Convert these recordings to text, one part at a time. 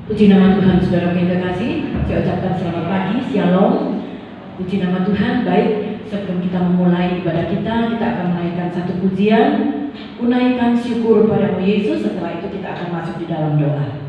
Puji nama Tuhan, saudara yang terkasih. Saya ucapkan selamat pagi, shalom. Puji nama Tuhan. Baik, sebelum kita memulai ibadah kita akan menaikkan satu pujian, menaikkan syukur padamu Yesus. Setelah itu kita akan masuk di dalam doa.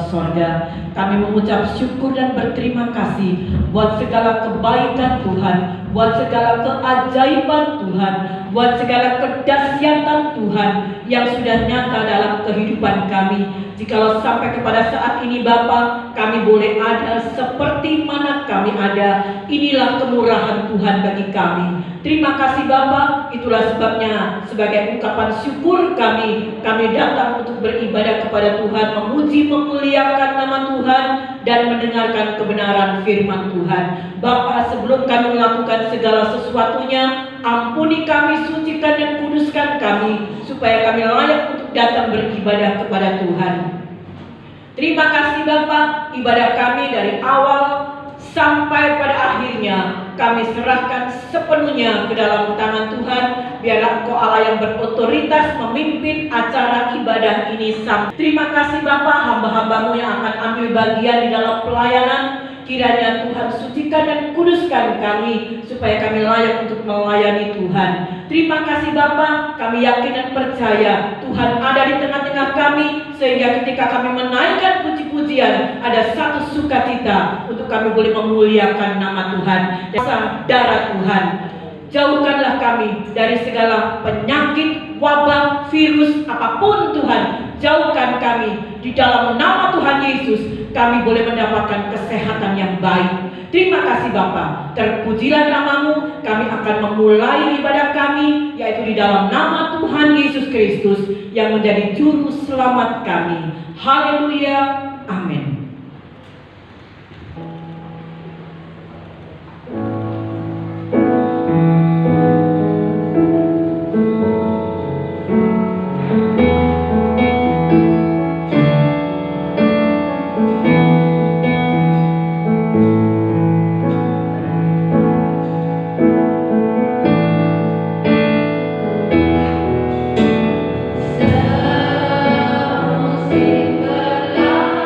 sorga. Kami mengucap syukur dan berterima kasih buat segala kebaikan Tuhan, buat segala keajaiban Tuhan, buat segala kedahsyatan Tuhan yang sudah nyata dalam kehidupan kami. Jikalau sampai kepada saat ini Bapa, kami boleh ada seperti mana kami ada, inilah kemurahan Tuhan bagi kami. Terima kasih Bapa, itulah sebabnya sebagai ungkapan syukur kami datang untuk beribadah kepada Tuhan, memuji memuliakan nama Tuhan dan mendengarkan kebenaran firman Tuhan. Bapa, sebelum kami melakukan segala sesuatunya, ampuni kami, sucikan dan kuduskan kami, supaya kami layak untuk datang beribadah kepada Tuhan. Terima kasih Bapa, ibadah kami dari awal sampai pada akhirnya kami serahkan sepenuhnya ke dalam tangan Tuhan. Biarlah Engkau Allah yang berotoritas memimpin acara ibadah ini. Terima kasih Bapa, hamba-hambamu yang akan ambil bagian di dalam pelayanan. Kiranya Tuhan sucikan dan kuduskan kami, supaya kami layak untuk melayani Tuhan. Terima kasih Bapa, kami yakin dan percaya Tuhan ada di tengah-tengah kami, sehingga ketika kami menaikkan puji-pujian, ada satu sukacita untuk kami boleh memuliakan nama Tuhan. Darah Tuhan, jauhkanlah kami dari segala penyakit, wabah, virus, apapun Tuhan. Jauhkan kami, di dalam nama Tuhan Yesus kami boleh mendapatkan kesehatan yang baik. Terima kasih Bapa, terpujilah namamu. Kami akan memulai ibadah kami, yaitu di dalam nama Tuhan Yesus Kristus yang menjadi juru selamat kami. Haleluya, amin. Semusik berlalu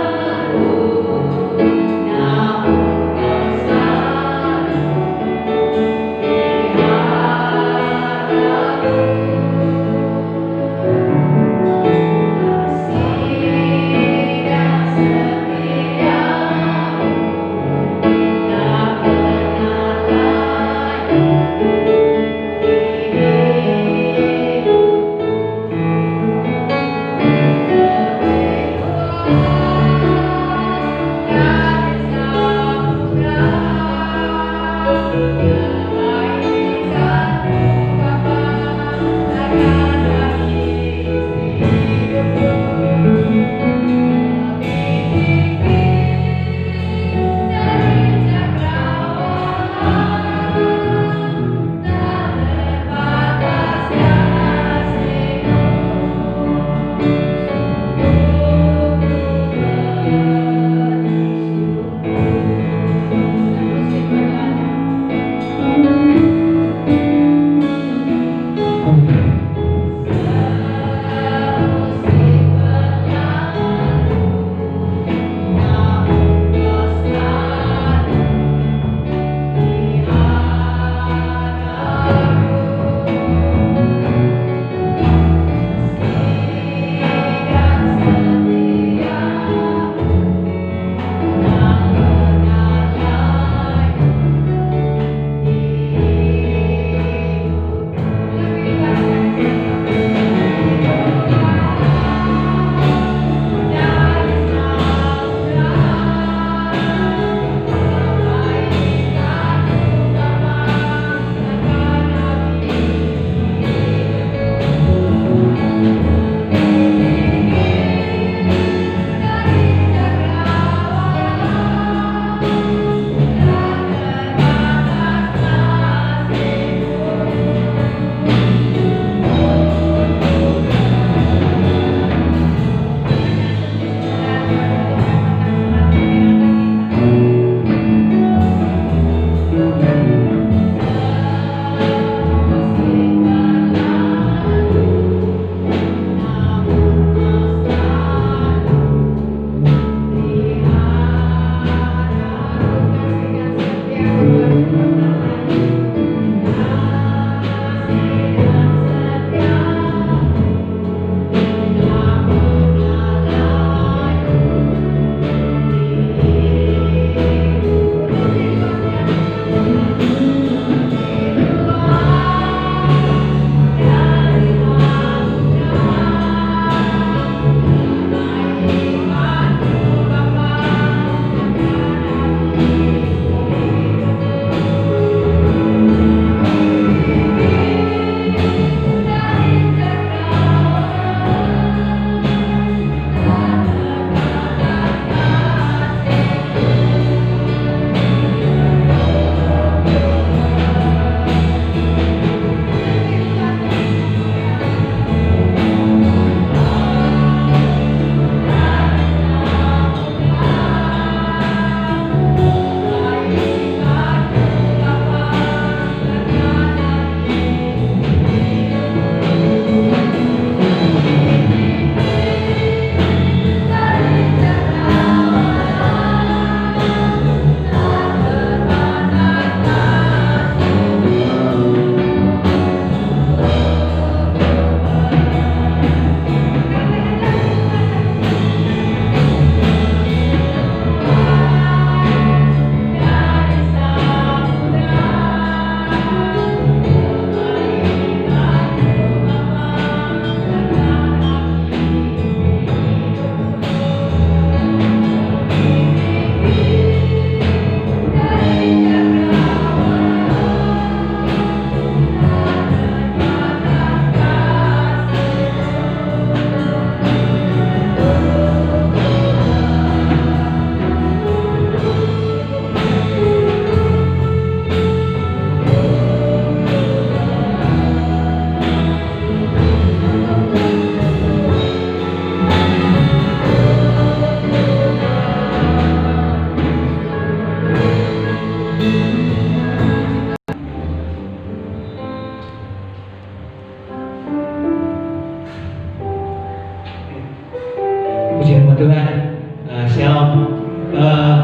Eh,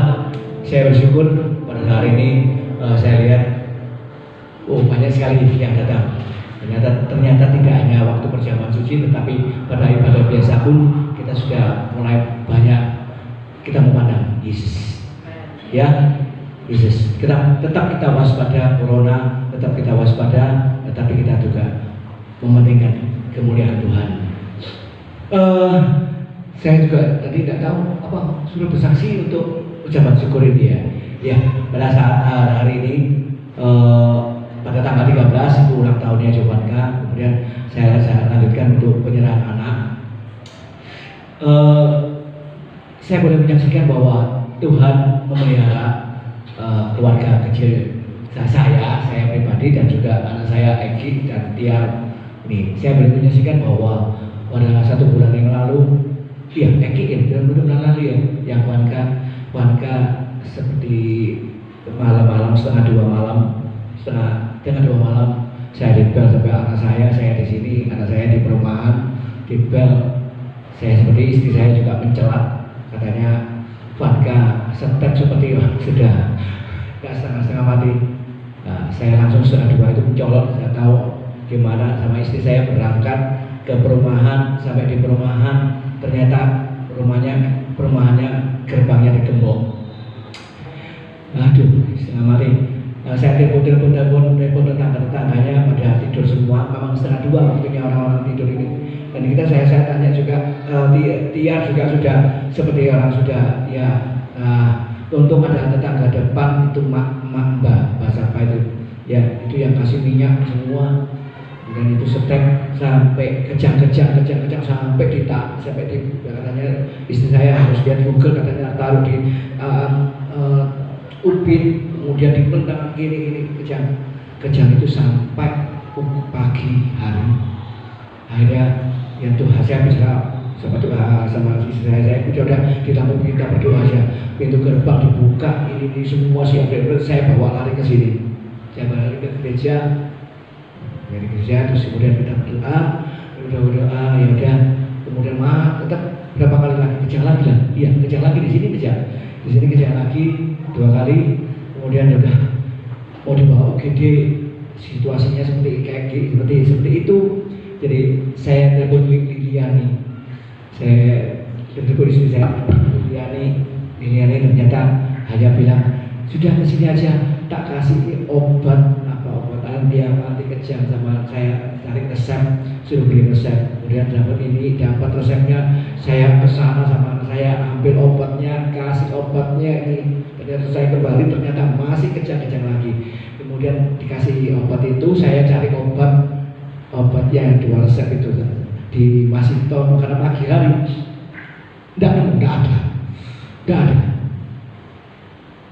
saya bersyukur pada hari ini saya lihat banyak sekali yang datang. Ternyata tidak hanya waktu perjamuan suci, tetapi pada ibadah biasa pun kita sudah mulai banyak kita memandang Yesus. Ya, Yesus. Tetap kita waspada corona, tetap kita waspada, tetapi kita juga mementingkan kemuliaan Tuhan. Saya juga tadi tidak tahu apa suruh bersaksi untuk ucapan syukur ini ya. Ya, pada saat hari ini pada tanggal 13 itu ulang tahunnya Jovanka. Kemudian saya lanjutkan untuk penyerahan anak. Saya boleh menyaksikan bahwa Tuhan memelihara keluarga kecil saya pribadi dan juga anak saya Eki dan Tiar. Ini saya boleh menyaksikan bahwa pada 1 bulan yang lalu, iya Eki ya, bulan lalu ya, yang Wanka seperti malam-malam setengah 2 malam saya dibel sampai anak saya di sini, anak saya di perumahan dibel. Saya seperti istri saya juga mencelat, katanya Wanka setet seperti sudah gak setengah-setengah mati. Nah, saya langsung setengah 2 itu mencolot, saya tahu gimana, sama istri saya berangkat ke perumahan. Sampai di perumahan ternyata perumahannya gerbangnya digembok. Aduh, setengah mati. Saya telepon tetangganya pada tidur semua. Memang setengah 2 waktunya orang-orang tidur ini. Dan saya tanya juga, Tiar juga sudah seperti orang sudah ya. Untung ada tetangga depan itu mbak bahasa apa itu ya, itu yang kasih minyak semua. Dan itu setek sampai kejang sampai katanya istri saya harus lihat Google, katanya taruh di ubin, kemudian dipendang gini kejang itu sampai pagi hari. Akhirnya ya Tuhan, saya bisa sama Tuhan, sama istri saya udah kita berdoa aja, pintu gerbang dibuka, ini semua siap. Saya bawa lari ke sini, saya balik ke gereja. Dari gereja terus kemudian kita berdoa ya udah, kemudian tetap berapa kali lagi kejang lagi lah, iya kejang lagi di sini kejang lagi 2 kali, kemudian udah mau dibawa UGD, situasinya seperti itu. Jadi saya telepon Liliani, saya telepon istri saya Liliani ternyata hanya bilang sudah kesini aja, tak kasih obat anti kejang, sama saya cari resep, suruh beli resep. Kemudian dapat resepnya, saya kesana sama saya ambil obatnya, kasih obatnya ini. Ternyata saya kembali, ternyata masih kejang lagi. Kemudian dikasih obat itu, saya cari obat yang 2 resep itu di Masinton karena pagi hari nggak ada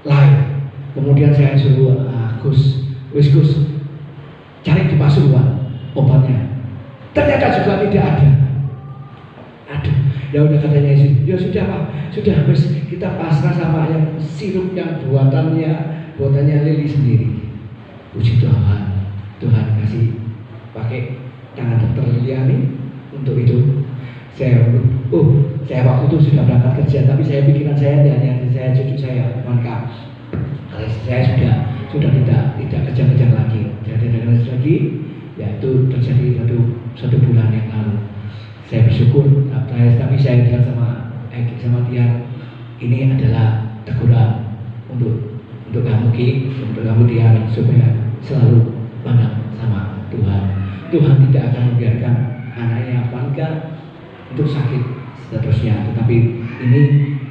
lain. Kemudian saya suruh Gus cari di Pasuruan obatnya, ternyata juga tidak ada. Aduh, ya udah katanya ya sudah Pak, sudah habis, kita pasrah sama yang sirup yang buatannya Lili sendiri. Puji Tuhan kasih pakai tangan dokter Liliani untuk itu. Saya waktu itu sudah berangkat kerja, tapi saya pikiran saya hanya saya cucu saya Wanka. Saya sudah tidak kejang lagi. Lagi, ya itu terjadi satu bulan yang lalu. Saya bersyukur, tapi saya bilang sama Tiar, ini adalah teguran untuk kamu untuk kamu Tiar, supaya selalu pandang sama Tuhan. Tuhan tidak akan membiarkan anaknya Wanka untuk sakit seterusnya, tetapi ini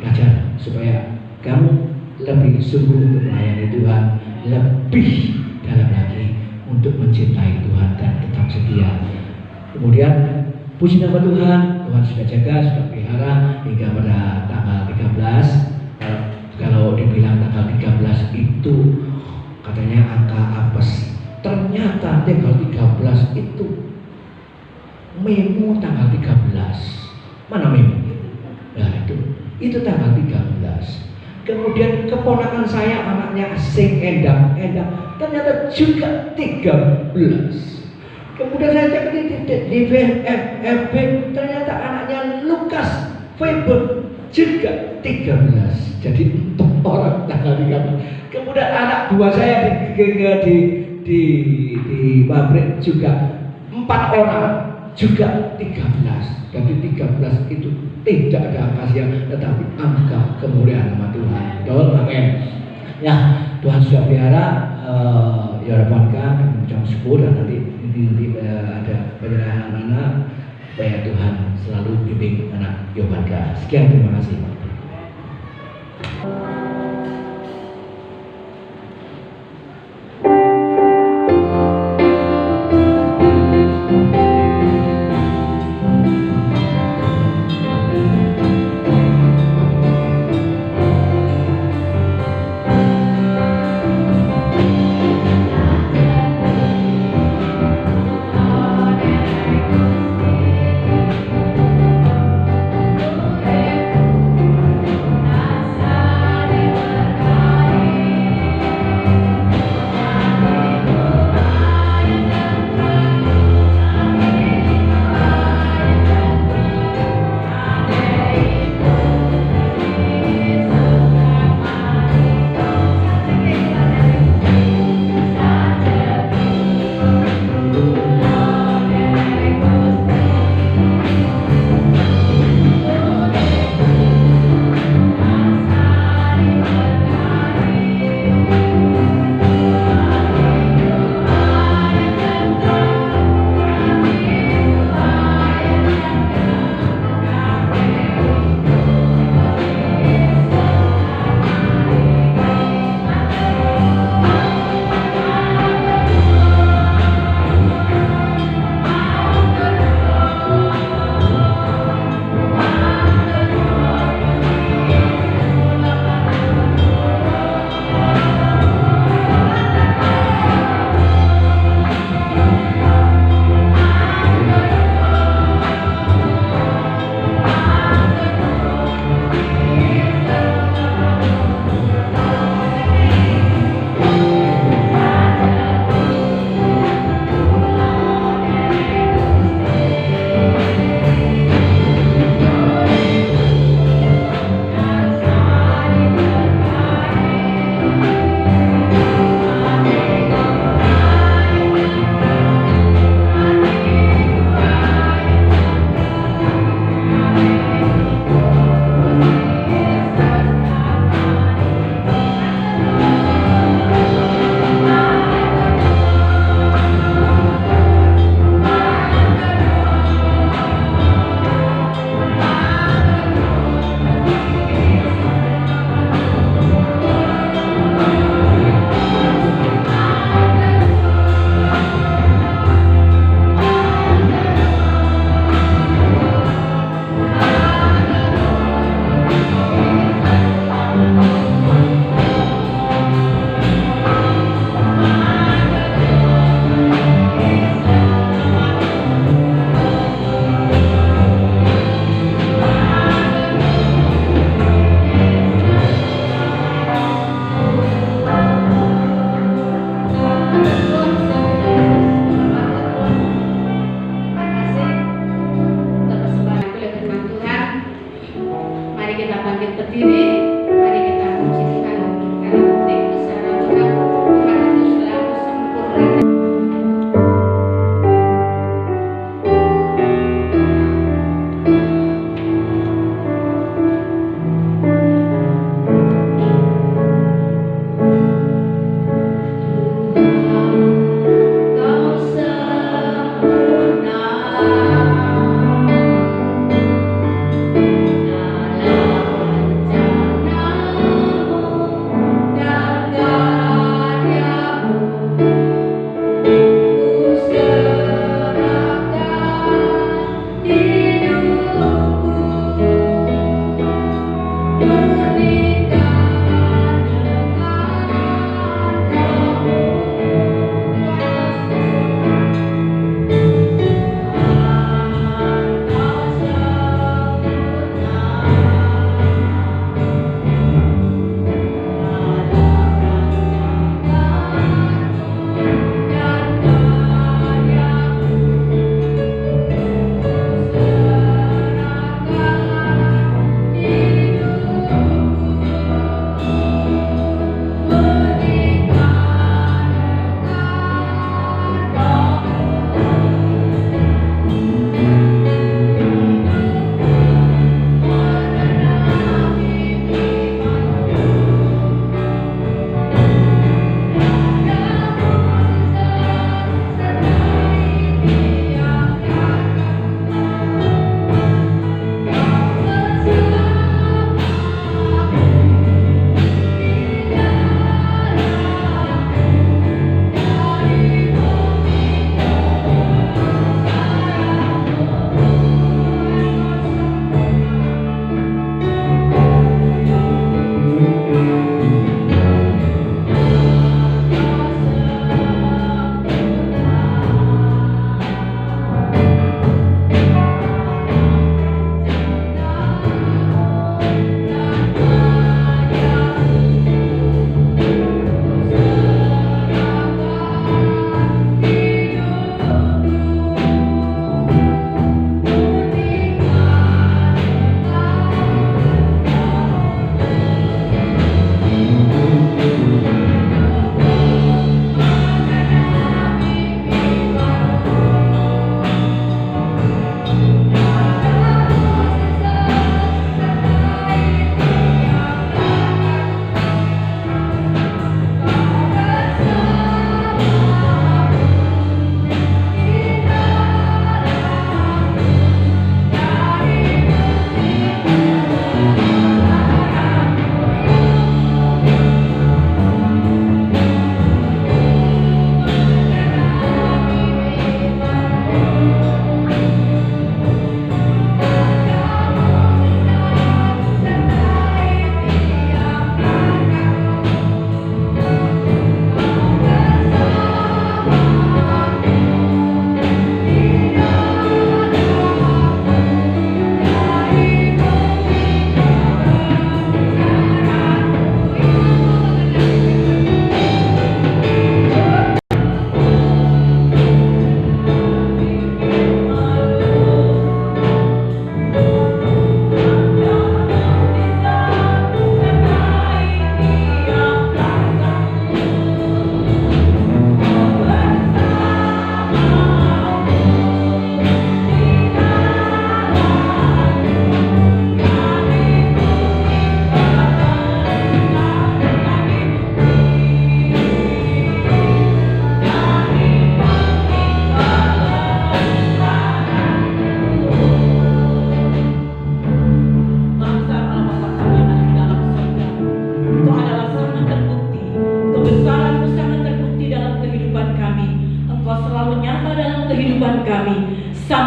belajar supaya kamu lebih sungguh untuk melayani Tuhan, lebih dalam lagi untuk mencintai Tuhan dan tetap setia. Kemudian puji nama Tuhan sudah jaga, sudah pelihara hingga pada tanggal 13. Kalau dibilang tanggal 13 itu katanya angka apes, ternyata tanggal 13 itu memo tanggal 13. Mana memo? Nah itu tanggal 13. Kemudian keponakan saya, anaknya Sing Endang ternyata juga 13. Kemudian saya cek di FB, ternyata anaknya Lukas Faber juga 13. Jadi 4 orang tanggal 13. Kemudian anak buah saya di pabrik juga 4 orang juga 13. Jadi 13 itu tidak ada kasihan, tetapi angka kemuliaan nama Tuhan. Betul, amin. Ya, Tuhan sudah pelihara Yorbanka jam 10 dan nanti ada penyerahan anak supaya Tuhan selalu bimbing anak Yorbanka. Sekian, terima kasih.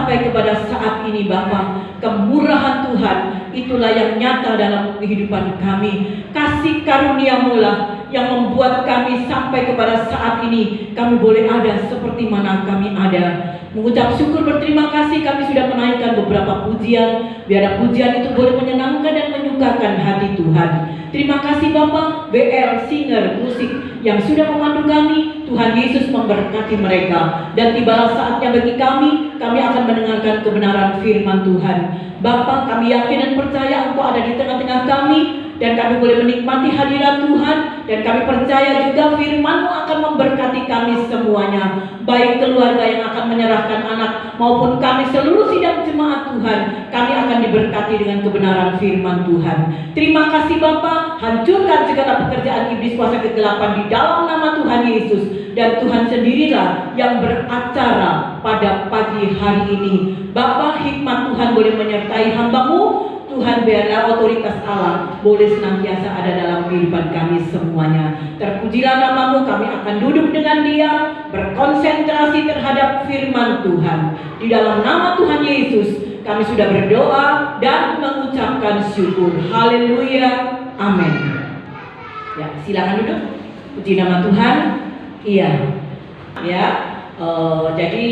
sampai kepada saat ini Bapa, kemurahan Tuhan itulah yang nyata dalam kehidupan kami. Kasih karunia-Mu lah yang membuat kami sampai kepada saat ini kami boleh ada seperti mana kami ada. Mengucap syukur berterima kasih kami sudah menaikkan beberapa pujian. Biar pujian itu boleh menyenangkan dan menyukakan hati Tuhan. Terima kasih Bapak, BL Singer Musik yang sudah memandu kami. Tuhan Yesus memberkati mereka. Dan tibalah saatnya bagi kami akan mendengarkan kebenaran firman Tuhan. Bapak, kami yakin dan percaya Engkau ada di tengah-tengah kami. Dan kami boleh menikmati hadirat Tuhan. Dan kami percaya juga firman-Mu akan memberkati kami semuanya. Baik keluarga yang akan menyerahkan anak maupun kami seluruh sidang jemaat Tuhan. Kami akan diberkati dengan kebenaran firman Tuhan. Terima kasih Bapa. Hancurkan segala pekerjaan iblis kuasa kegelapan di dalam nama Tuhan Yesus. Dan Tuhan sendirilah yang beracara pada pagi hari ini. Bapa, hikmat Tuhan boleh menyertai hamba-Mu. Tuhan, biarlah otoritas Allah boleh senantiasa ada dalam kehidupan kami semuanya. Terpujilah nama-Mu, kami akan duduk dengan diam, berkonsentrasi terhadap firman Tuhan. Di dalam nama Tuhan Yesus, kami sudah berdoa dan mengucapkan syukur. Haleluya, amin. Ya, silakan duduk. Puji nama Tuhan. Iya, ya. Jadi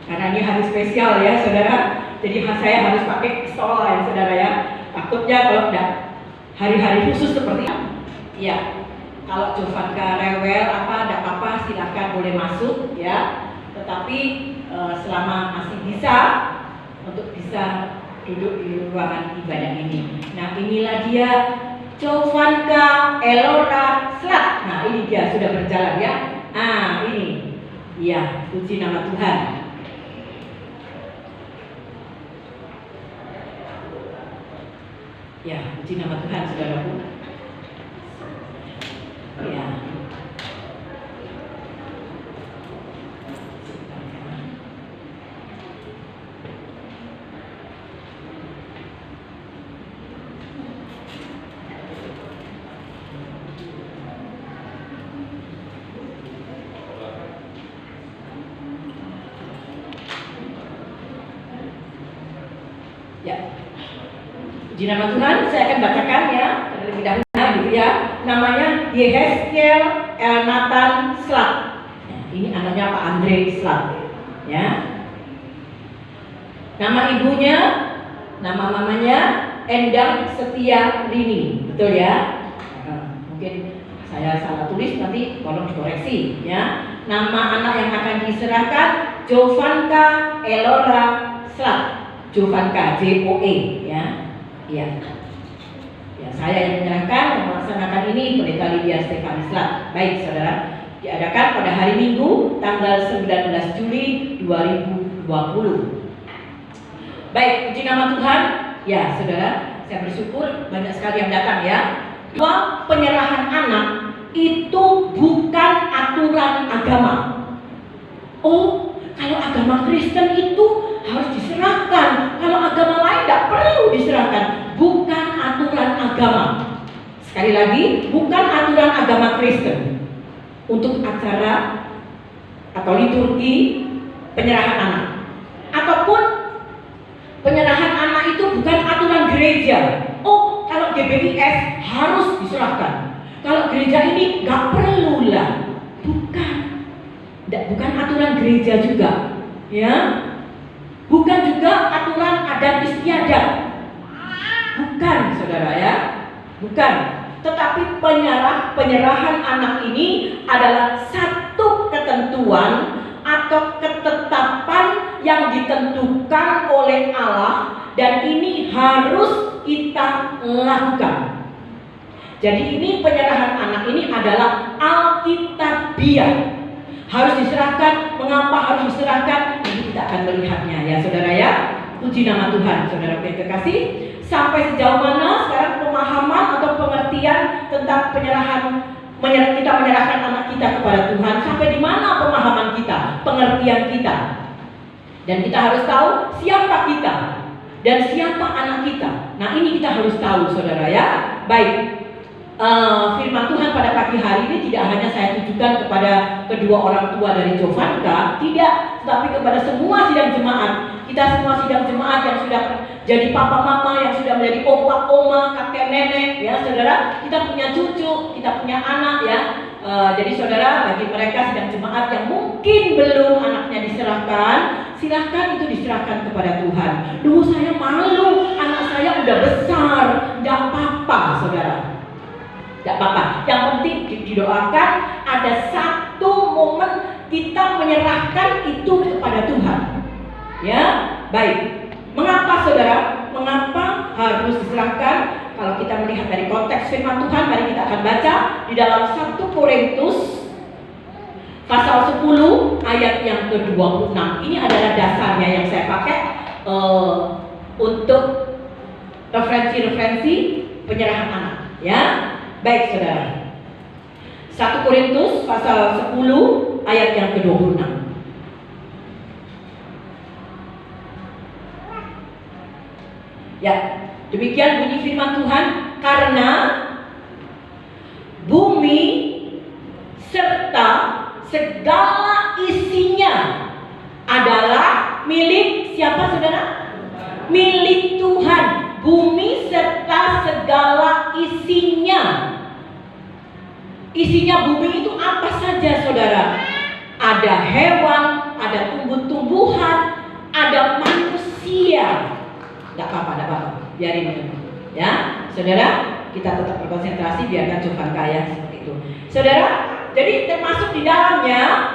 karena ini hari spesial ya, saudara. Jadi saya harus pakai pistol ya saudara ya. Takutnya kalau enggak hari-hari khusus seperti ini. Ya, kalau Jovanka rewel ada apa-apa silakan boleh masuk ya. Tetapi selama masih bisa untuk bisa duduk di ruangan ibadah ini. Nah inilah dia Jovanka Elora Slat. Nah ini dia sudah berjalan ya. Ah ini, ya puji nama Tuhan. Ya, puji nama Tuhan, saudaraku. Ya. Ya. Puji nama Tuhan, saya akan bacakan ya terlebih dahulu gitu ya. Namanya Yehezkiel Elnatan Slat. Ini anaknya Pak Andre Slat. Ya. Nama ibunya, nama mamanya Endang Setia Rini, betul ya? Mungkin saya salah tulis, nanti tolong dikoreksi ya. Nama anak yang akan diserahkan Jovanka Elora Slat. Jovanka, J-O-E ya. Ya, saya yang menyerahkan dan melaksanakan ini Pendeta Lydia Stefani Slat. Baik saudara, diadakan pada hari Minggu tanggal 19 Juli 2020. Baik, puji nama Tuhan. Ya saudara, saya bersyukur banyak sekali yang datang ya. Bahwa penyerahan anak itu bukan aturan agama. Oh, kalau agama Kristen itu harus diserahkan, kalau agama lain tidak perlu diserahkan. Bukan aturan agama. Sekali lagi, bukan aturan agama Kristen untuk acara atau liturgi penyerahan anak. Ataupun penyerahan anak itu bukan aturan gereja. Oh, kalau GBIS harus diserahkan. Kalau gereja ini nggak perlu lah. Bukan aturan gereja juga, ya. Bukan juga aturan adat istiadat. Bukan, saudara ya. Bukan. Tetapi penyerahan anak ini adalah satu ketentuan atau ketetapan yang ditentukan oleh Allah dan ini harus kita lakukan. Jadi ini penyerahan anak ini adalah alkitabiah. Harus diserahkan. Mengapa harus diserahkan? Ini kita akan melihatnya ya saudara ya. Puji nama Tuhan, saudara yang terkasih. Sampai sejauh mana sekarang pemahaman atau pengertian tentang kita menyerahkan anak kita kepada Tuhan? Sampai di mana pemahaman kita, pengertian kita? Dan kita harus tahu siapa kita dan siapa anak kita. Nah ini kita harus tahu saudara ya. Baik. firman Tuhan pada pagi hari ini tidak hanya saya tujukan kepada kedua orang tua dari Jovanka, tidak, tetapi kepada semua sidang jemaat. Kita semua sidang jemaat yang sudah jadi papa mama, yang sudah menjadi opa oma, kakek nenek, ya saudara, kita punya cucu, kita punya anak, ya. Jadi saudara, bagi mereka sidang jemaat yang mungkin belum anaknya diserahkan, silahkan itu diserahkan kepada Tuhan. Duh, saya malu, anak saya udah besar, tidak apa-apa saudara. Tidak apa-apa, yang penting didoakan ada satu momen kita menyerahkan itu kepada Tuhan. Ya, baik. Mengapa saudara? Mengapa harus diserahkan? Kalau kita melihat dari konteks firman Tuhan, mari kita akan baca di dalam 1 Korintus pasal 10 ayat yang ke-26. Ini adalah dasarnya yang saya pakai untuk referensi-referensi penyerahan anak. Ya, baik saudara. 1 Korintus pasal 10 ayat yang ke-26. Ya, demikian bunyi firman Tuhan. Karena bumi serta segala isinya adalah milik siapa saudara? Milik Tuhan. Bumi serta segala isinya. Isinya bumi itu apa saja saudara? Ada hewan, ada tumbuh-tumbuhan, ada manusia. Tidak apa-apa, biarin ya, saudara. Kita tetap berkonsentrasi, biarkan Tuhan kaya seperti itu, saudara. Jadi termasuk di dalamnya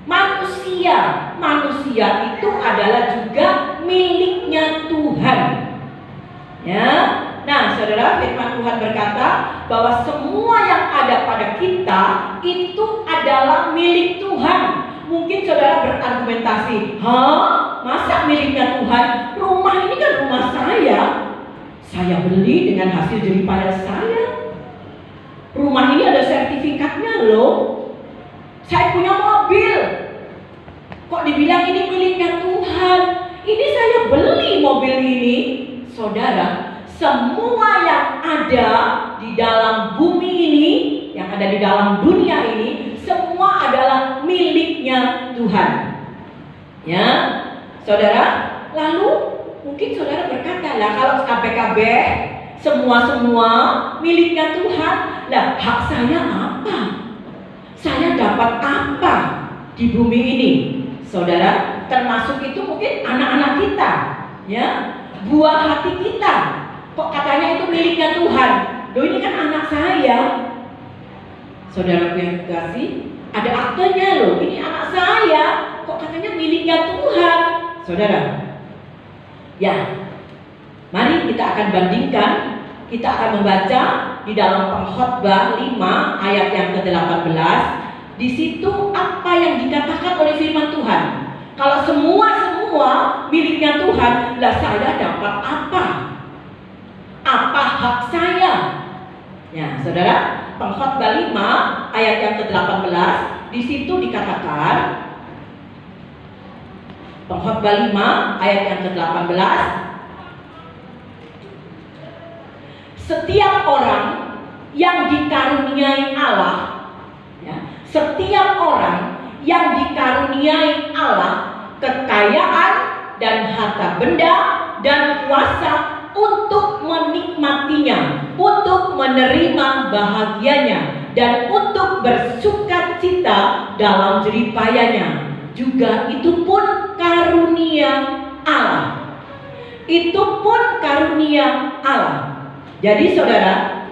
manusia. Manusia itu adalah juga miliknya Tuhan. Ya, nah saudara, firman Tuhan berkata bahwa semua yang ada pada kita itu adalah milik Tuhan. Mungkin saudara berargumentasi, masa miliknya Tuhan? Rumah ini kan rumah saya beli dengan hasil jerih payah saya. Rumah ini ada sertifikatnya loh. Saya punya mobil. Kok dibilang ini miliknya Tuhan? Ini saya beli mobil ini. Saudara, semua yang ada di dalam bumi ini, yang ada di dalam dunia ini, semua adalah miliknya Tuhan. Ya, saudara. Lalu mungkin saudara berkata, lah kalau KPKB semua miliknya Tuhan, lah hak saya apa? Saya dapat apa di bumi ini? Saudara, termasuk itu mungkin anak-anak kita, ya, buah hati kita. Kok katanya itu miliknya Tuhan? Loh, ini kan anak saya. Saudara yang kasih, ada aktenya loh, ini anak saya. Kok katanya miliknya Tuhan? Saudara, ya, mari kita akan bandingkan. Kita akan membaca di dalam Pengkhotbah 5 ayat yang ke-18. Di situ apa yang dikatakan oleh firman Tuhan. Kalau semua miliknya Tuhan, lah saya dapat apa? Apa hak saya? Ya, saudara, Pengkhotbah 5 ayat yang ke-18, di situ dikatakan, Pengkhotbah 5 ayat yang ke-18, setiap orang yang dikaruniai Allah, ya, setiap orang yang dikaruniai Allah kekayaan dan harta benda dan kuasa untuk menikmatinya, untuk menerima bahagianya, dan untuk bersukacita dalam jeripayanya. Juga itu pun karunia Allah. Itu pun karunia Allah. Jadi saudara,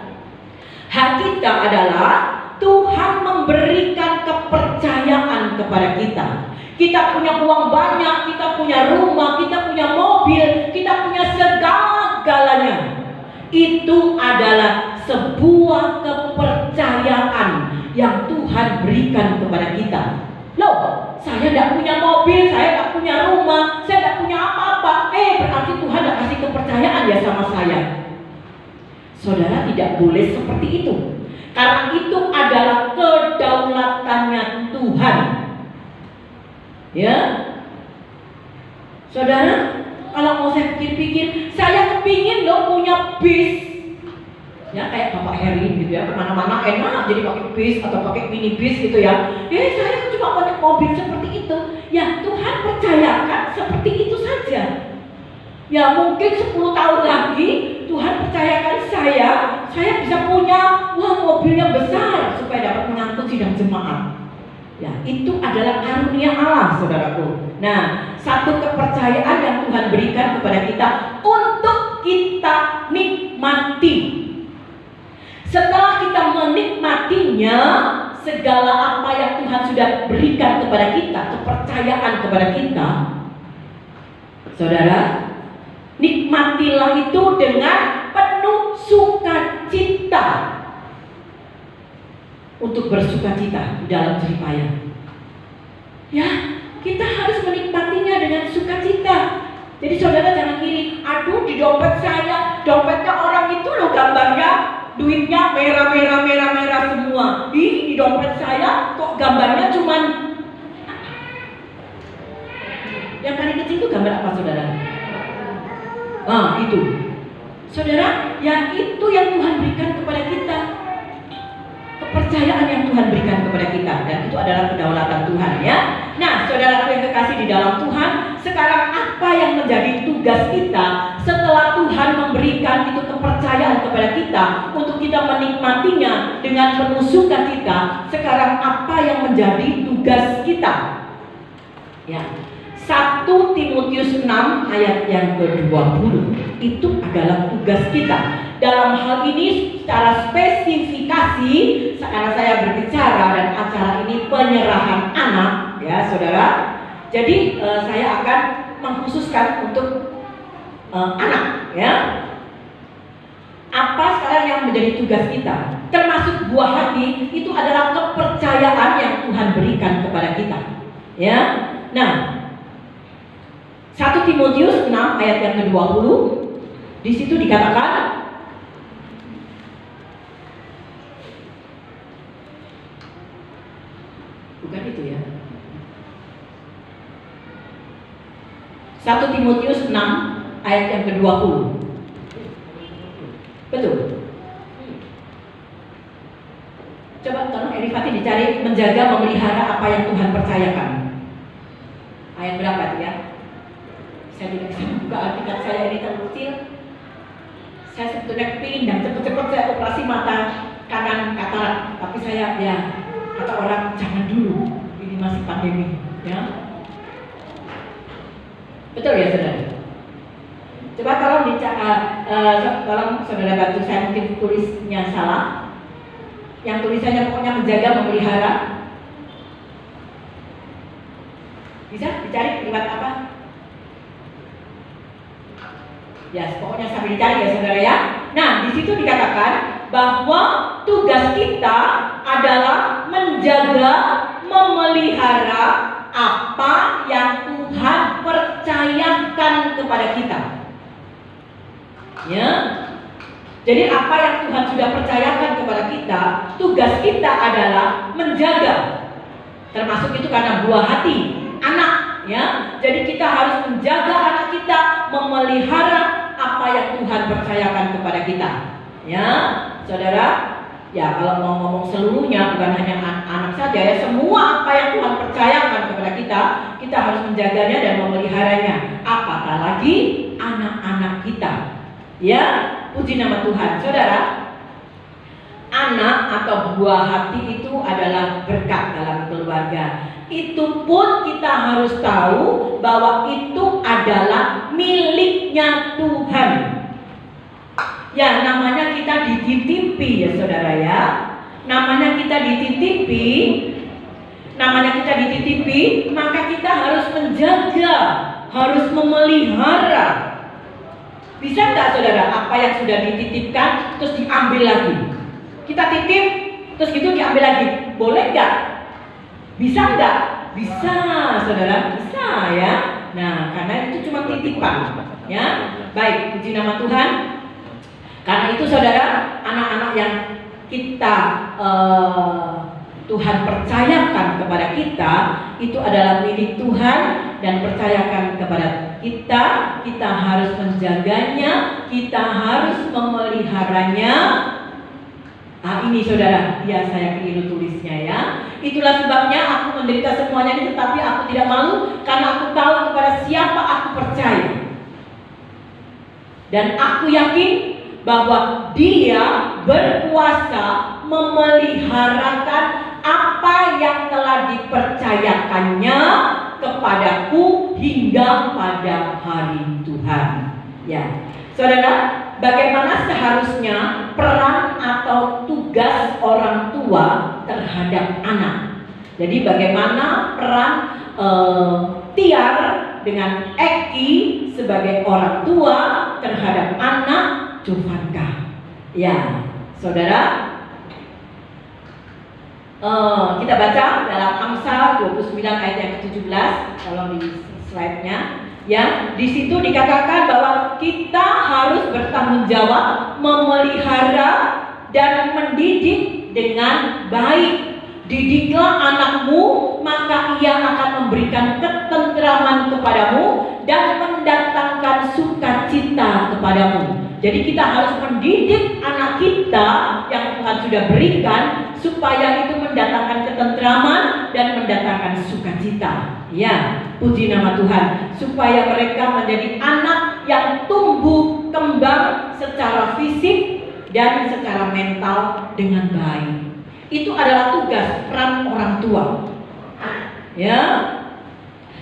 hak kita adalah Tuhan memberikan kepercayaan kepada kita. Kita punya uang banyak, kita punya rumah, kita punya mobil, kita punya segala-galanya. Itu adalah sebuah kepercayaan yang Tuhan berikan kepada kita. Loh, saya tidak punya mobil, saya tidak punya rumah, saya tidak punya apa-apa. Berarti Tuhan tidak kasih kepercayaan ya sama saya. Saudara, tidak boleh seperti itu. Karena itu adalah kedaulatannya Tuhan. Ya, saudara, kalau mau saya pikir-pikir, saya kepingin loh punya bis. Ya kayak Bapak Heri gitu ya, kemana-mana enak, jadi pakai bis atau pakai minibus gitu ya. Saya cuma pakai mobil seperti itu. Ya Tuhan percayakan seperti itu saja. Ya mungkin 10 tahun lagi Tuhan percayakan saya bisa punya mobil yang besar supaya dapat mengangkut sidang jemaat. Ya itu adalah karunia Allah, saudaraku. Nah, satu kepercayaan yang Tuhan berikan kepada kita untuk kita nikmati. Setelah kita menikmatinya, segala apa yang Tuhan sudah berikan kepada kita, kepercayaan kepada kita, saudara, nikmatilah itu dengan penuh sukacita. Untuk bersukacita di dalam jeripaya. Ya, kita harus menikmatinya dengan sukacita. Jadi saudara jangan kiri, aduh di dompet saya, dompetnya orang itu loh gambarnya, duitnya merah semua. Di dompet saya kok gambarnya cuman yang paling kecil itu gambar apa, saudara? Itu. Saudara, yang itu yang Tuhan berikan kepada kita. Kepercayaan yang Tuhan berikan kepada kita, dan itu adalah kedaulatan Tuhan, ya. Nah, saudara yang kekasih di dalam Tuhan, sekarang apa yang menjadi tugas kita setelah Tuhan memberikan itu kepercayaan kepada kita untuk kita menikmatinya dengan penuh sukacita? Sekarang apa yang menjadi tugas kita? Ya. 1 Timotius 6 ayat yang ke-20 itu adalah tugas kita. Dalam hal ini secara spesifikasi, karena saya berbicara dan acara ini penyerahan anak, ya saudara. Jadi saya akan mengkhususkan untuk anak, ya. Apa sekarang yang menjadi tugas kita? Termasuk buah hati itu adalah kepercayaan yang Tuhan berikan kepada kita, ya. Nah, 1 Timotius 6 ayat yang ke-20, di situ dikatakan, bukan itu ya, 1 Timotius 6 ayat yang ke-20, betul. Coba tolong Erifati dicari, menjaga memelihara apa yang Tuhan percayakan. Ayat berapa itu ya? Saya tidak bisa buka Alkitab, saya ini terlalu kecil. Saya sebetulnya kepingin dan cepet-cepet saya operasi mata kanan katarak, tapi saya ya kata orang jangan dulu, ini masih pandemi, ya. Betul ya saudara? Coba tolong saudara bantu saya, mungkin tulisnya salah. Yang tulisannya pokoknya menjaga memelihara. Bisa dicari lewat apa? Ya, pokoknya sambil dicari ya saudara ya. Nah, di situ dikatakan bahwa tugas kita adalah menjaga, memelihara apa yang Tuhan percayakan kepada kita. Ya. Jadi apa yang Tuhan sudah percayakan kepada kita, tugas kita adalah menjaga. Termasuk itu karena buah hati, anak, ya. Jadi kita harus menjaga anak kita, memelihara apa yang Tuhan percayakan kepada kita, ya, saudara. Ya, kalau mau ngomong seluruhnya, bukan hanya anak saja ya, semua apa yang Tuhan percayakan kepada kita harus menjaganya dan memeliharanya. Apatah lagi anak-anak kita, ya. Puji nama Tuhan, saudara. Anak atau buah hati itu adalah berkat dalam keluarga. Itu pun kita harus tahu bahwa itu adalah miliknya Tuhan. Ya, namanya kita dititipi ya saudara ya. Namanya kita dititipi, maka kita harus menjaga, harus memelihara. Bisa nggak saudara, apa yang sudah dititipkan terus diambil lagi? Kita titip terus gitu diambil lagi, boleh nggak? Bisa nggak? Bisa saudara, bisa ya. Nah, karena itu cuma titipan, ya. Baik, puji nama Tuhan. Karena itu saudara, anak-anak yang kita Tuhan percayakan kepada kita, itu adalah milik Tuhan dan percayakan kepada kita harus menjaganya, kita harus memeliharanya Ini saudara, ya saya keliru tulisnya ya. Itulah sebabnya aku menderita semuanya ini, tetapi aku tidak malu, karena aku tahu kepada siapa aku percaya. Dan aku yakin bahwa Dia berkuasa memeliharakan apa yang telah dipercayakannya kepadaku hingga pada hari Tuhan. Ya, saudara, bagaimana seharusnya peran atau tugas orang tua terhadap anak? Jadi bagaimana peran Tiar dengan Eki sebagai orang tua terhadap anak Jovanka? Ya, saudara, kita baca dalam Amsal 29 ayat yang ke-17, tolong di slide-nya. Ya, di situ dikatakan bahwa kita harus bertanggung jawab memelihara dan mendidik dengan baik. Didiklah anakmu, maka ia akan memberikan ketentraman kepadamu dan mendatangkan sukacita kepadamu. Jadi kita harus mendidik anak kita yang Tuhan sudah berikan supaya itu mendatangkan ketentraman dan mendatangkan sukacita. Ya, puji nama Tuhan. Supaya mereka menjadi anak yang tumbuh kembang secara fisik dan secara mental dengan baik. Itu adalah tugas peran orang tua. Ya.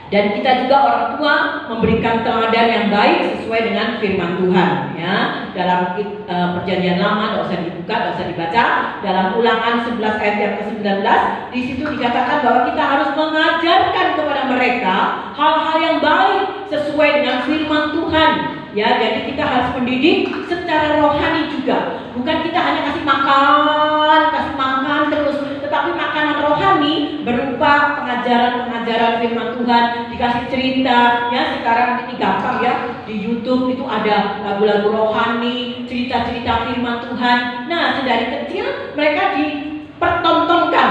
Dan kita juga orang tua memberikan teladan yang baik sesuai dengan firman Tuhan. Ya, dalam Perjanjian Lama, tidak usah dibuka, tidak usah dibaca. Dalam Ulangan 11 ayat yang ke-19, di situ dikatakan bahwa kita harus mengajarkan kepada mereka hal-hal yang baik sesuai dengan firman Tuhan. Ya, jadi kita harus mendidik secara rohani juga. Bukan kita hanya kasih makan terus, tetapi makanan rohani berupa pengajaran firman Tuhan, dikasih cerita. Ya, sekarang ini gampang ya, di YouTube itu ada lagu-lagu rohani, cerita-cerita firman Tuhan. Nah, sedari kecil mereka dipertontonkan,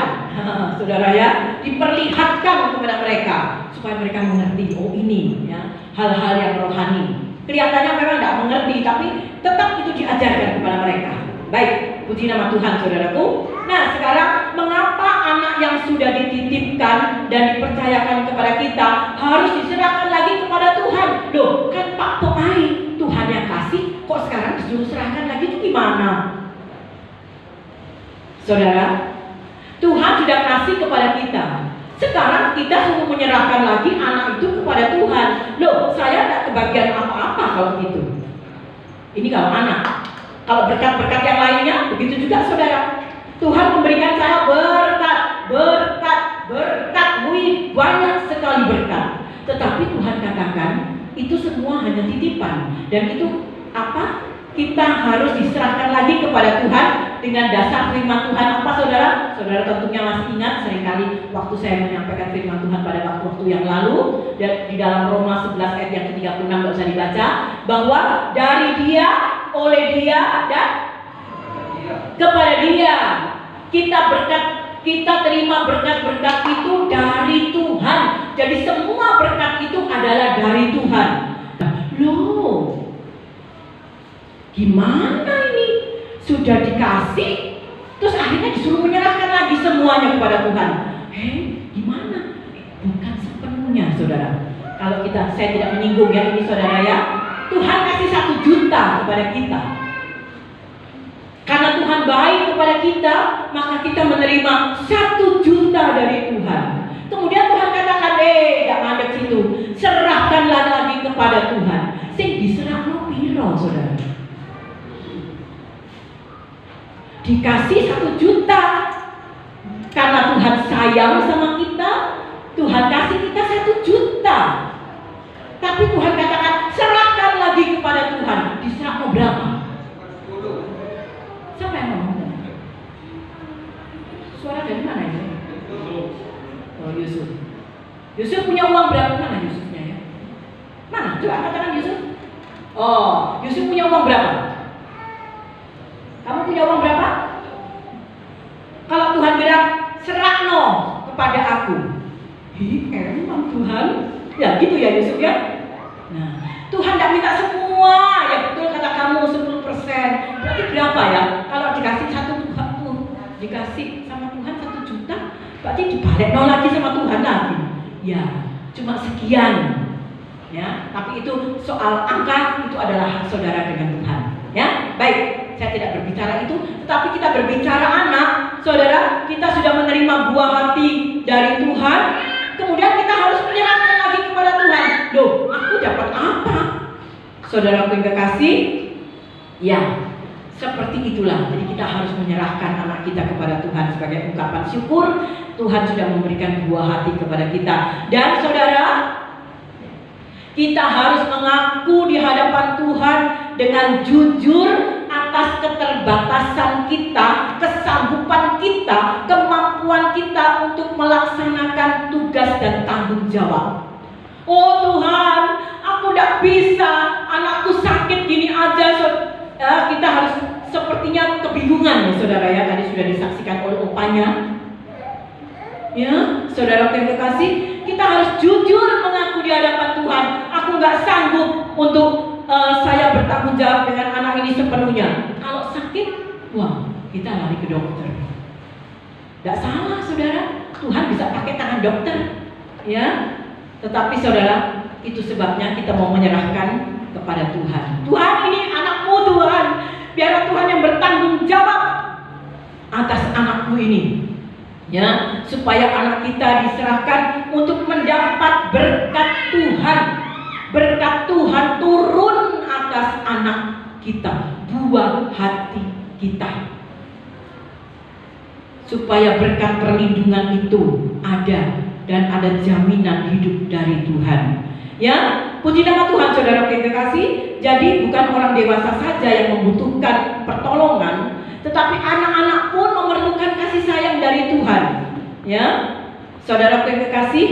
saudara ya, diperlihatkan kepada mereka supaya mereka mengerti, oh ini ya hal-hal yang rohani. Kelihatannya memang tidak mengerti, tapi tetap itu diajarkan kepada mereka. Baik, puji nama Tuhan saudaraku. Nah, sekarang mengapa anak yang sudah dititipkan dan dipercayakan kepada kita harus diserahkan lagi kepada Tuhan? Loh, kan Pak Poai Tuhan yang kasih, kok sekarang disuruh serahkan lagi, itu gimana? Saudara, Tuhan sudah kasih kepada kita. Sekarang kita suruh menyerahkan lagi anak itu kepada Tuhan. Loh, saya tidak kebagian apa-apa kalau gitu. Ini kalau anak. Kalau berkat-berkat yang lainnya, begitu juga saudara. Tuhan memberikan saya berkat, banyak sekali berkat. Tetapi Tuhan katakan, itu semua hanya titipan. Dan itu apa? Kita harus diserahkan lagi kepada Tuhan dengan dasar firman Tuhan. Apa saudara? Saudara tentunya masih ingat seringkali waktu saya menyampaikan firman Tuhan pada waktu-waktu yang lalu, dan di dalam Roma 11 ayat yang ke-36 tidak usah dibaca, bahwa dari Dia, oleh Dia, dan kepada Dia kita terima berkat-berkat itu dari Tuhan. Jadi semua berkat itu adalah dari Tuhan. Loh, gimana ini? Sudah dikasih, terus akhirnya disuruh menyerahkan lagi semuanya kepada Tuhan. Gimana? Bukan sepenuhnya, saudara. Kalau saya tidak menyinggung ya ini saudara ya. Tuhan kasih 1 juta kepada kita. Karena Tuhan baik kepada kita, maka kita menerima 1 juta dari Tuhan. Kemudian Tuhan katakan, gak mandek situ, serahkanlah lagi kepada Tuhan. Sing diserah lo piro, saudara. Dikasih 1 juta. Karena Tuhan sayang sama kita, Tuhan kasih kita 1 juta. Tapi Tuhan katakan, serahkan lagi kepada Tuhan. Diserah mau berapa? Siapa yang ngomong? Suara dari mana ini? Oh, Yusuf. Yusuf punya uang berapa? Mana Yusufnya ya? Mana? Coba katakan Yusuf. Oh, Yusuf punya uang berapa? Kamu punya uang berapa? Kalau Tuhan bilang, serahno kepada aku. Emang Tuhan? Ya gitu ya Yusuf ya. Nah, Tuhan tidak minta semua. Ya betul kata kamu 10%. Berarti berapa ya? Kalau dikasih 1 berarti dibalik nol lagi sama Tuhan lagi. Ya, cuma sekian. Ya, tapi itu soal angka itu adalah hak saudara dengan Tuhan. Ya, baik. Saya tidak berbicara itu, tetapi kita berbicara anak, saudara. Kita sudah menerima buah hati dari Tuhan. Kemudian kita harus menyerahkan lagi kepada Tuhan. Loh, aku dapat apa? Saudara yang kekasih, ya, seperti itulah. Jadi kita harus menyerahkan anak kita kepada Tuhan sebagai ungkapan syukur. Tuhan sudah memberikan buah hati kepada kita. Dan saudara, kita harus mengaku di hadapan Tuhan dengan jujur atas keterbatasan kita, kesanggupan kita, kemampuan kita untuk melaksanakan tugas dan tanggung jawab. Oh Tuhan, aku tidak bisa, anakku sakit gini aja. Kita harus sepertinya kebingungan ya saudara ya. Tadi sudah disaksikan oleh opanya. Ya, saudara yang kekasih, kita harus jujur mengaku di hadapan Tuhan. Aku nggak sanggup untuk saya bertanggung jawab dengan anak ini sepenuhnya. Kalau sakit, wah, kita lari ke dokter. Tidak salah, saudara. Tuhan bisa pakai tangan dokter, ya. Tetapi saudara, itu sebabnya kita mau menyerahkan kepada Tuhan. Tuhan, ini anakmu Tuhan. Biar Tuhan yang bertanggung jawab atas anakku ini. Ya, supaya anak kita diserahkan untuk mendapat berkat Tuhan. Berkat Tuhan turun atas anak kita, buah hati kita. Supaya berkat perlindungan itu ada dan ada jaminan hidup dari Tuhan. Ya, puji nama Tuhan saudara yang kekasih. Jadi bukan orang dewasa saja yang membutuhkan pertolongan, tetapi anak-anak pun memerlukan kasih sayang dari Tuhan. Ya, saudara yang kekasih,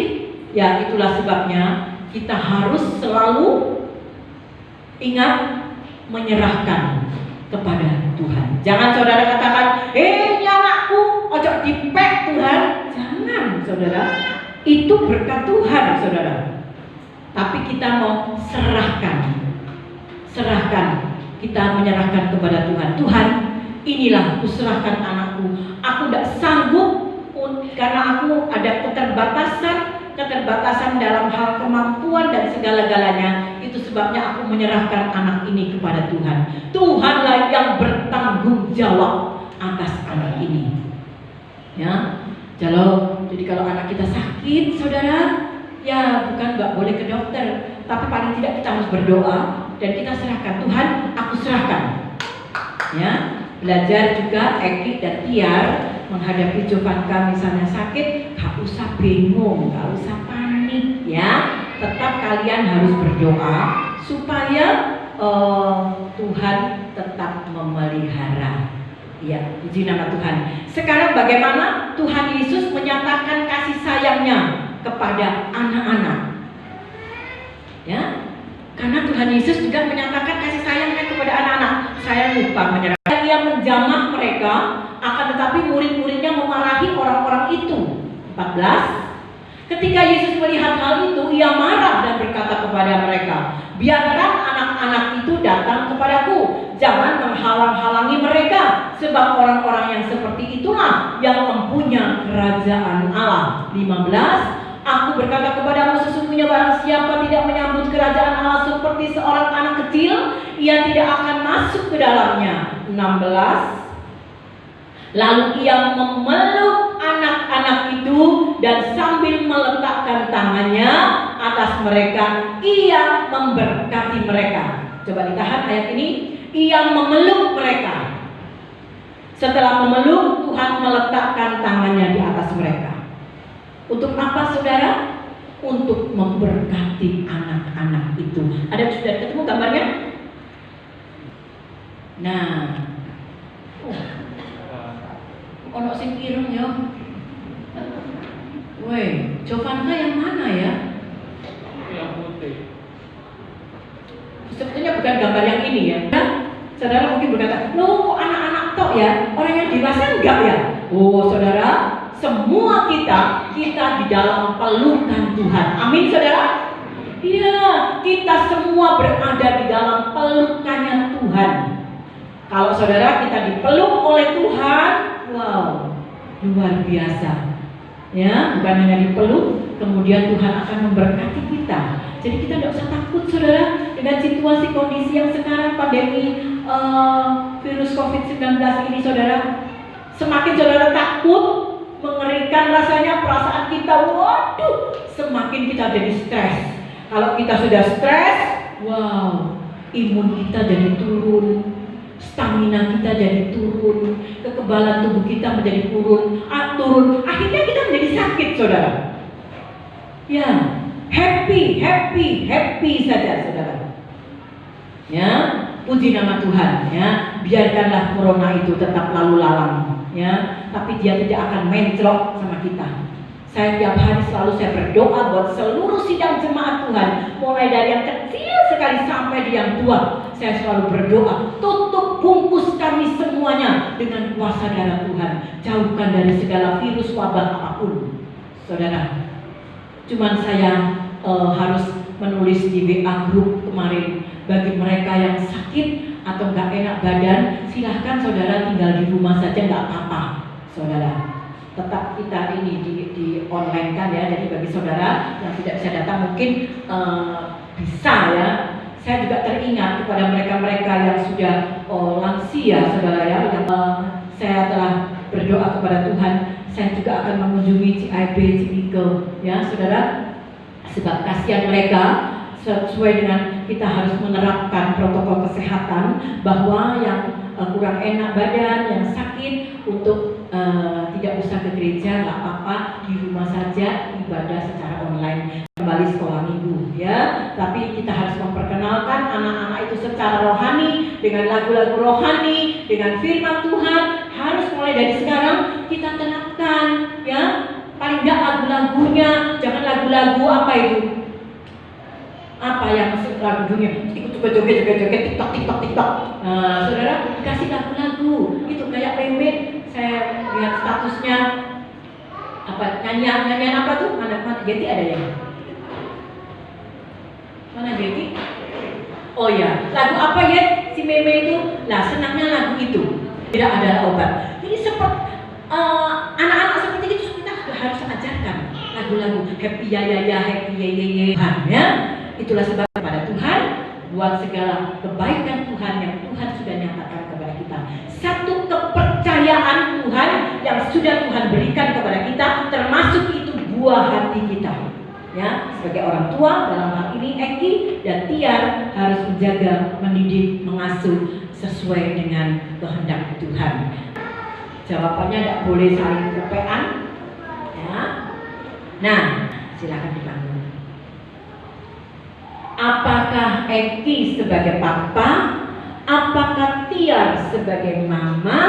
ya itulah sebabnya kita harus selalu ingat menyerahkan kepada Tuhan. Jangan saudara katakan, ini anakku, ojo dipek Tuhan. Jangan saudara, itu berkat Tuhan saudara. Tapi kita mau serahkan, kita menyerahkan kepada Tuhan. Tuhan, inilah aku serahkan anakku. Aku tidak sanggup karena aku ada keterbatasan dalam hal kemampuan dan segala-galanya. Itu sebabnya aku menyerahkan anak ini kepada Tuhan. Tuhanlah yang bertanggung jawab atas anak ini. Ya, jadi kalau anak kita sakit, saudara, ya bukan nggak boleh ke dokter, tapi paling tidak kita harus berdoa dan kita serahkan. Tuhan, aku serahkan. Ya, belajar juga Eki dan Tiar menghadapi Jovanka misalnya sakit, gak usah bingung, gak usah panik ya. Tetap kalian harus berdoa supaya Tuhan tetap memelihara. Ya, puji nama Tuhan. Sekarang bagaimana Tuhan Yesus menyatakan kasih sayangnya kepada anak-anak? Ya, karena Tuhan Yesus juga menyatakan kasih sayangnya kepada anak-anak. Saya lupa menyerahkan. Ia menjamah mereka, akan tetapi murid-muridnya memarahi orang-orang itu. 14. Ketika Yesus melihat hal itu, ia marah dan berkata kepada mereka, biarkan anak-anak itu datang kepadaku, jangan menghalang-halangi mereka, sebab orang-orang yang seperti itulah yang mempunyai kerajaan Allah. 15. Aku berkata kepadamu, sesungguhnya barang siapa tidak menyambut kerajaan Allah seperti seorang anak kecil, ia tidak akan masuk ke dalamnya. 16. Lalu ia memeluk anak-anak itu dan sambil meletakkan tangannya atas mereka, ia memberkati mereka. Coba ditahan ayat ini. Ia memeluk mereka. Setelah memeluk, Tuhan meletakkan tangannya di atas mereka. Untuk apa saudara? Untuk memberkati anak-anak itu. Ada sudah ketemu gambarnya? Nah, ono sing ireng ya. Woi, Jovanka yang mana ya? Yang putih. Sebetulnya bukan gambar yang ini ya. Saudara mungkin berkata, loh kok anak-anak tok ya? Orang yang dewasa enggak ya? Oh saudara, semua kita di dalam pelukan Tuhan. Amin saudara? Iya, kita semua berada di dalam pelukannya Tuhan. Kalau saudara kita dipeluk oleh Tuhan, wow, luar biasa. ya, bukan hanya dipeluk, kemudian Tuhan akan memberkati kita. Jadi kita tidak usah takut, saudara, dengan situasi kondisi yang sekarang pandemi virus COVID-19 ini, saudara. Semakin saudara takut, mengerikan rasanya perasaan kita, waduh, semakin kita jadi stres. Kalau kita sudah stres, wow, imun kita jadi turun, stamina kita jadi turun, kekebalan tubuh kita menjadi turun, akhirnya kita menjadi sakit, saudara. Ya, happy saja, saudara. Ya, puji nama Tuhan. Ya, biarkanlah corona itu tetap lalu lalang. Ya, tapi dia tidak akan menclok sama kita. Saya tiap hari selalu berdoa buat seluruh sidang jemaat Tuhan, mulai dari yang kecil sekali sampai di yang tua. Saya selalu berdoa, tutup bungkus kami semuanya dengan kuasa darah Tuhan. Jauhkan dari segala virus wabah apapun, saudara. Cuman saya harus menulis di WA grup kemarin, bagi mereka yang sakit atau nggak enak badan, silahkan saudara tinggal di rumah saja, nggak apa-apa, saudara. Tetap kita ini di online kan ya, jadi bagi saudara yang tidak bisa datang mungkin bisa ya. Saya juga teringat kepada mereka-mereka yang sudah lansia, saudara ya, yang saya telah berdoa kepada Tuhan, saya juga akan mengunjungi CIB Cibinong ya, saudara, sebab kasihan mereka. Sesuai dengan kita harus menerapkan protokol kesehatan, bahwa yang kurang enak badan, yang sakit, untuk tidak usah ke gereja, nggak apa-apa, di rumah saja ibadah secara online, kembali sekolah minggu ya. Tapi kita harus memperkenalkan anak-anak itu secara rohani, dengan lagu-lagu rohani, dengan firman Tuhan. Harus mulai dari sekarang kita terapkan ya, paling nggak lagu-lagunya, jangan lagu-lagu apa itu, apa yang lagunya ikut joget TikTok. Saudara dikasih lagu-lagu itu kayak Meme, saya lihat statusnya apa, nyanyian apa tuh, mana Getty ada ya, mana Getty, oh ya, lagu apa ya si Meme itu. Nah, senangnya lagu itu tidak ada obat. Jadi seperti anak-anak seperti itu kita harus ajarkan lagu-lagu happy ya happy ye ya. Itulah sebab kepada Tuhan, buat segala kebaikan Tuhan yang Tuhan sudah nyatakan kepada kita. Satu kepercayaan Tuhan yang sudah Tuhan berikan kepada kita, termasuk itu buah hati kita. Ya, sebagai orang tua dalam hal ini Eki dan Tiar harus menjaga, mendidik, mengasuh sesuai dengan kehendak Tuhan. Jawabannya tidak boleh saling kepean. Ya. Nah, silakan dibangun. Apakah Eki sebagai papa, apakah Tiar sebagai mama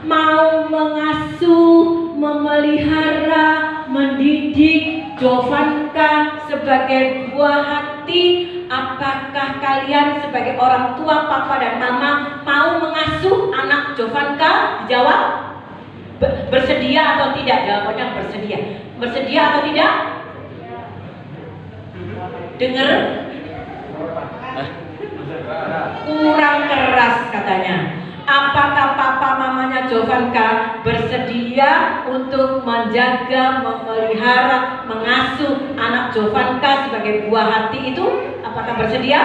mau mengasuh, memelihara, mendidik Jovanka sebagai buah hati? Apakah kalian sebagai orang tua, papa dan mama mau mengasuh anak Jovanka? Dijawab. Bersedia atau tidak? Jawabannya bersedia. Bersedia atau tidak? Dengar? Kurang keras katanya. Apakah papa mamanya Jovanka bersedia untuk menjaga, memelihara, mengasuh anak Jovanka sebagai buah hati itu? Apakah bersedia?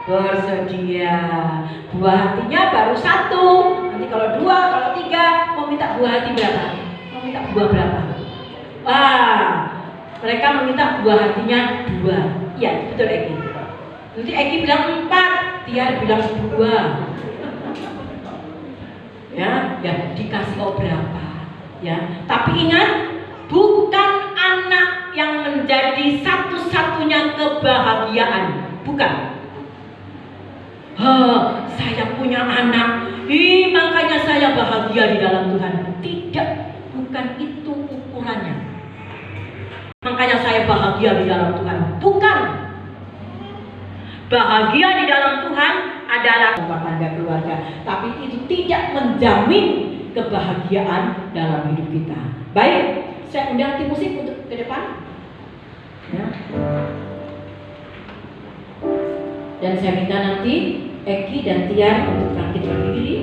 Bersedia. Buah hatinya baru satu. Nanti kalau dua, kalau tiga, mau minta buah hati berapa? Mau minta buah berapa? Wah, mereka meminta buah hatinya 2. Iya, betul Eki. Nanti Eki bilang 4, Tiar bilang 2. Ya, dikasih berapa? Ya, tapi ingat, bukan anak yang menjadi satu-satunya kebahagiaan, bukan. Saya punya anak, makanya saya bahagia di dalam Tuhan. Tidak, bukan itu ukurannya. Makanya saya bahagia di dalam Tuhan. Bukan. Bahagia di dalam Tuhan adalah rumah tangga keluarga, tapi itu tidak menjamin kebahagiaan dalam hidup kita. Baik, saya undang tim musik untuk ke depan. Ya. Dan saya minta nanti Eki dan Tiar untuk bangkit berdiri.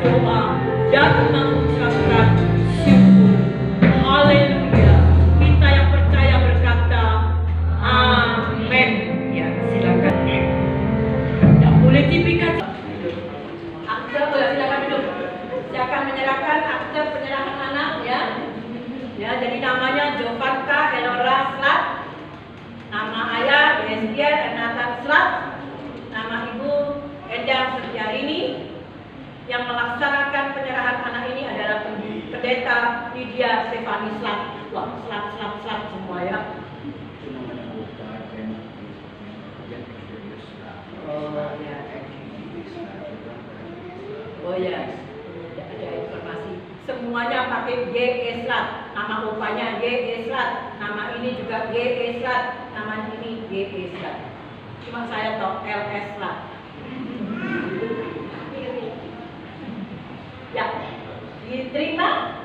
berdoa dan mengucapkan syukur. Haleluya. Kita yang percaya berkata amin. Ya, silakan. Tidak boleh dipikat. Akte, silakan duduk. Saya akan menyerahkan akte penyerahan anak ya. Ya, jadi namanya Jovanka Elora Slat. Nama ayah Desian Nathan Slat. Nama ibu Endang Setiarini. Yang melaksanakan penyerahan anak ini adalah pendeta Lydia Stefani Slat. Wah, slat semua ya. Oh ya, ada informasi. Semuanya pakai G.E. Slat. Nama opanya G.E. Slat. Nama ini juga G.E. Slat. Nama ini G.E. Slat. Cuma saya tahu L.S. Slat. Ya, diterima